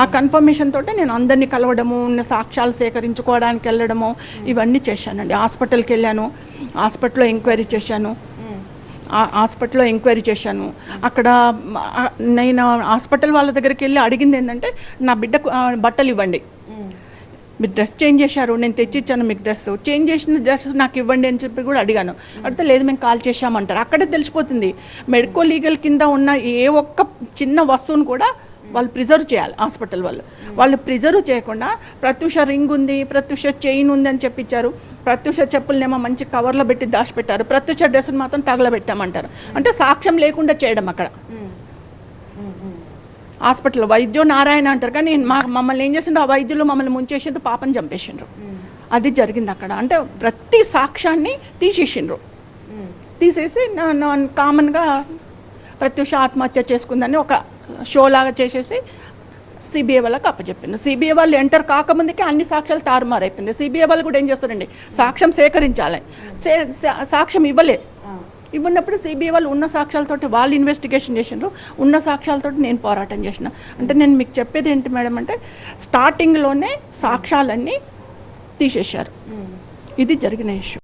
ఆ కన్ఫర్మేషన్ తోటే నేను అందరినీ కలవడము, ఉన్న సాక్ష్యాలు సేకరించుకోవడానికి వెళ్ళడము ఇవన్నీ చేశానండి. హాస్పిటల్కి వెళ్ళాను, హాస్పిటల్లో ఎంక్వైరీ చేశాను. అక్కడ నేను హాస్పిటల్ వాళ్ళ దగ్గరికి వెళ్ళి అడిగింది ఏంటంటే, నా బిడ్డకు బట్టలు ఇవ్వండి, మీరు డ్రెస్ చేంజ్ చేశారు, నేను తెచ్చిచ్చాను మీకు డ్రెస్, చేంజ్ చేసిన డ్రెస్ నాకు ఇవ్వండి అని చెప్పి కూడా అడిగాను. అడిగితే లేదు మేము కాల్ చేశామంటారు. అక్కడే తెలిసిపోతుంది మెడికో లీగల్ కింద ఉన్న ఏ ఒక్క చిన్న వస్తువును కూడా వాళ్ళు ప్రిజర్వ్ చేయాలి. హాస్పిటల్ వాళ్ళు ప్రిజర్వ్ చేయకుండా ప్రత్యూష రింగ్ ఉంది, ప్రత్యూష చైన్ ఉంది అని చెప్పించారు, ప్రత్యూష చెప్పులనేమో మంచి కవర్లో పెట్టి దాచిపెట్టారు, ప్రత్యూష డ్రెస్ని మాత్రం తగలబెట్టామంటారు. అంటే సాక్ష్యం లేకుండా చేయడం అక్కడ హాస్పిటల్. వైద్యో నారాయణ అంటారు, కానీ మమ్మల్ని ఏం చేసిండ్రు, ఆ వైద్యులు మమ్మల్ని ముంచేసిండ్రు, పాపని చంపేసిండ్రు. అది జరిగింది అక్కడ. అంటే ప్రతి సాక్ష్యాన్ని తీసేసిండ్రు. తీసేసి కామన్గా ప్రత్యూష ఆత్మహత్య చేసుకుందని ఒక షో లాగా చేసేసి సిబిఐ వాళ్ళకి అప్పచెప్పింది. సిబిఐ వాళ్ళు ఎంటర్ కాకముందుకే అన్ని సాక్ష్యాలు తారుమారైపోయింది. సిబిఐ వాళ్ళు కూడా ఏం చేస్తారండి, సాక్ష్యం సేకరించాలి, సాక్ష్యం ఇవ్వనప్పుడు సిబిఐ వాళ్ళు ఉన్న సాక్ష్యాలతోటి వాళ్ళు ఇన్వెస్టిగేషన్ చేసిండ్రు. ఉన్న సాక్ష్యాలతోటి నేను పోరాటం చేసిన. అంటే నేను మీకు చెప్పేది ఏంటి మేడం అంటే, స్టార్టింగ్లోనే సాక్ష్యాలన్నీ తీసేశారు. ఇది జరిగిన ఇష్యూ.